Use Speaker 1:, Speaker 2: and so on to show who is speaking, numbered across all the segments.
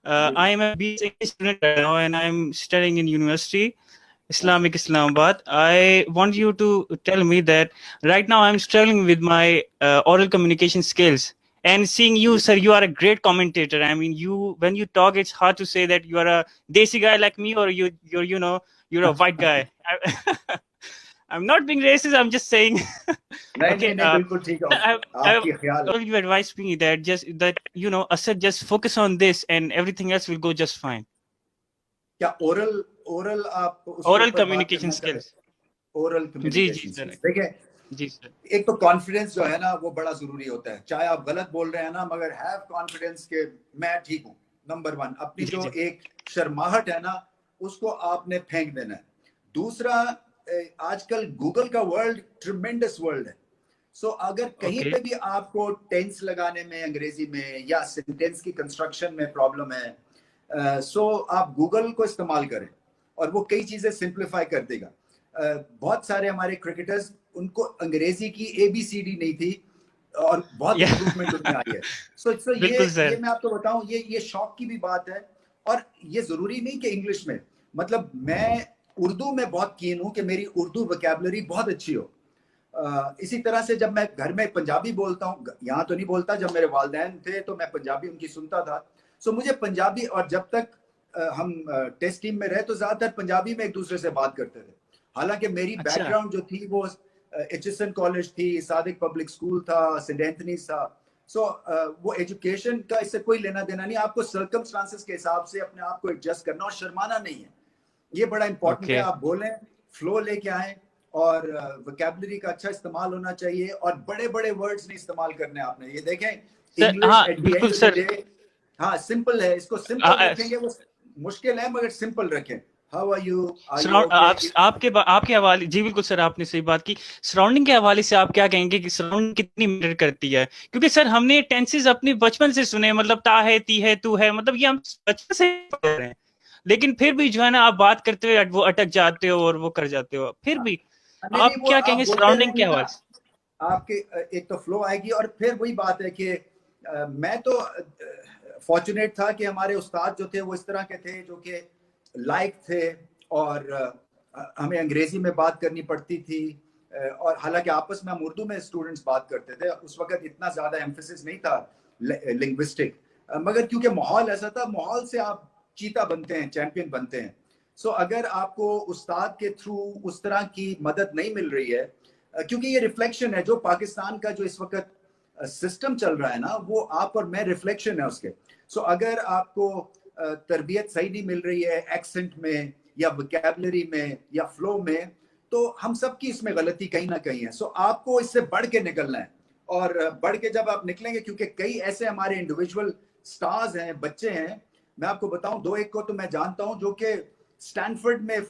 Speaker 1: I am a BS student right now, and I'm studying in University Islamic Islamabad. I want you to tell me that right now I'm struggling with my oral communication skills. And seeing you, sir, you are a great commentator. I mean, you when you talk, it's hard to say that you are a desi guy like me, or you're a white guy. I'm not being racist. I'm just saying.
Speaker 2: नहीं
Speaker 1: Okay.
Speaker 2: नहीं नहीं, बिल्कुल ठीक है,
Speaker 1: I
Speaker 2: आपकी ख्याल है।
Speaker 1: all you advise me that Asad, just focus on this and everything else will go just fine.
Speaker 2: क्या ओरल आप उसके
Speaker 1: Oral
Speaker 2: ऊपर बात
Speaker 1: communication
Speaker 2: करना चाह रहे?
Speaker 1: skills.
Speaker 2: ओरल
Speaker 1: जी
Speaker 2: कम्युनिकेशन
Speaker 1: सर।
Speaker 2: स्किल्स, देखिए
Speaker 1: जी सर।
Speaker 2: एक तो कॉन्फिडेंस जो है ना वो बड़ा जरूरी होता है, चाहे आप गलत बोल रहे हैं ना, मगर हैव कॉन्फिडेंस के मैं ठीक हूँ। नंबर 1, अपनी जो एक शर्माहट है ना उसको आपने फेंक देना है। दूसरा, आजकल गूगल का वर्ल्ड ट्रिमेंडस वर्ल्ड है। सो अगर कहीं पे भी आपको टेंस लगाने में अंग्रेजी में या सेंटेंस की कंस्ट्रक्शन में प्रॉब्लम है, सो आप गूगल को इस्तेमाल करें और वो कई चीजें सिंप्लीफाई कर देगा। बहुत सारे हमारे क्रिकेटर्स, उनको अंग्रेजी की ABCD नहीं थी और बहुत इंप्रूवमेंट उनमें आई है। सो ये मैं आपको बताऊं, ये शौक की भी बात है। और ये जरूरी नहीं कि इंग्लिश में, मतलब मैं उर्दू में बहुत कीन हूं कि मेरी उर्दू वोकैबुलरी बहुत अच्छी हो। इसी तरह से जब मैं घर में पंजाबी बोलता हूँ, यहाँ तो नहीं बोलता, जब मेरे वालिदैन थे तो मैं पंजाबी उनकी सुनता था। सो मुझे पंजाबी, और जब तक हम टेस्ट टीम में रहे तो ज्यादातर पंजाबी में एक दूसरे से बात करते थे। हालांकि मेरी बैकग्राउंड जो थी वो HSN कॉलेज थी, सादिक पब्लिक स्कूल था, सेंट एंथनीज था। सो वो एजुकेशन का इससे कोई लेना देना नहीं, आपको सर्कमस्टांसेस के हिसाब से अपने आप को एडजस्ट करना और शर्माना नहीं है। ये बड़ा इंपॉर्टेंट है। आप बोलें, फ्लो लेके आए और वोकैबुलरी का अच्छा इस्तेमाल होना चाहिए और बड़े बड़े वर्ड्स नहीं इस्तेमाल करने आपने। ये देखें, English at the end of the day, हाँ सिंपल है, इसको सिंपल रखेंगे। वो मुश्किल है मगर सिंपल रखें। हाउ आर यू,
Speaker 1: आपके हवाले, जी बिल्कुल सर, आपने सही बात की। सराउंडिंग के हवाले से आप क्या कहेंगे कि सराउंडिंग कितनी मैटर करती है? क्योंकि सर हमने टेंसेस अपने बचपन से सुने, मतलब ता है, ती है, तू है, मतलब ये हम बचपन से पढ़ रहे हैं, लेकिन फिर भी जो है ना, आप बात करते हुए वो अटक जाते हो और वो कर जाते हो। फिर भी आप क्या कहेंगे सराउंडिंग के हवाले से?
Speaker 2: आपके एक तो फ्लो आएगी, और फिर वही बात है कि मैं तो फॉर्चुनेट था कि हमारे उस्ताद जो थे वो इस तरह के थे जो कि लाइक थे, और हमें अंग्रेजी में बात करनी पड़ती थी। और हालांकि आपस में हम उर्दू में स्टूडेंट्स बात करते थे, उस वक्त इतना ज्यादा एम्फेसिस नहीं था लिंग्विस्टिक, मगर क्योंकि माहौल ऐसा था, माहौल से आप चीता बनते हैं, चैंपियन बनते हैं। सो अगर आपको उस्ताद के थ्रू उस तरह की मदद नहीं मिल रही है, क्योंकि ये रिफ्लेक्शन है, जो पाकिस्तान का जो इस वक्त सिस्टम चल रहा है ना, वो आप और मैं रिफ्लेक्शन है उसके। सो अगर आपको तरबियत सही नहीं मिल रही है एक्सेंट में या वोकैबुलरी में या फ्लो में, तो हम सब की इसमें गलती कहीं ना कहीं है। सो आपको इससे बढ़ के निकलना है, और बढ़ के जब आप निकलेंगे, क्योंकि कई ऐसे हमारे इंडिविजुअल स्टार्स हैं, बच्चे हैं, मैं आपको बताऊं, 2-1 को तो मैं जानता हूं जो कि स्टैनफोर्ड में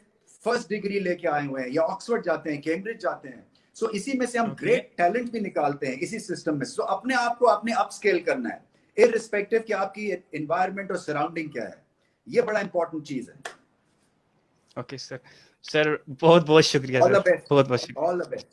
Speaker 2: फर्स्ट डिग्री लेके आए हुए हैं, या ऑक्सफोर्ड जाते हैं, कैम्ब्रिज जाते हैं। सो इसी में से हम ग्रेट टैलेंट भी निकालते हैं इसी सिस्टम में। सो अपने आप को अपने अपस्केल करना है, इररिस्पेक्टिव कि आपकी एनवायरनमेंट और सराउंडिंग क्या है। ये बड़ा इंपॉर्टेंट चीज है।
Speaker 1: ओके सर, बहुत बहुत शुक्रिया सर, बहुत बहुत शुक्रिया।
Speaker 2: All the best.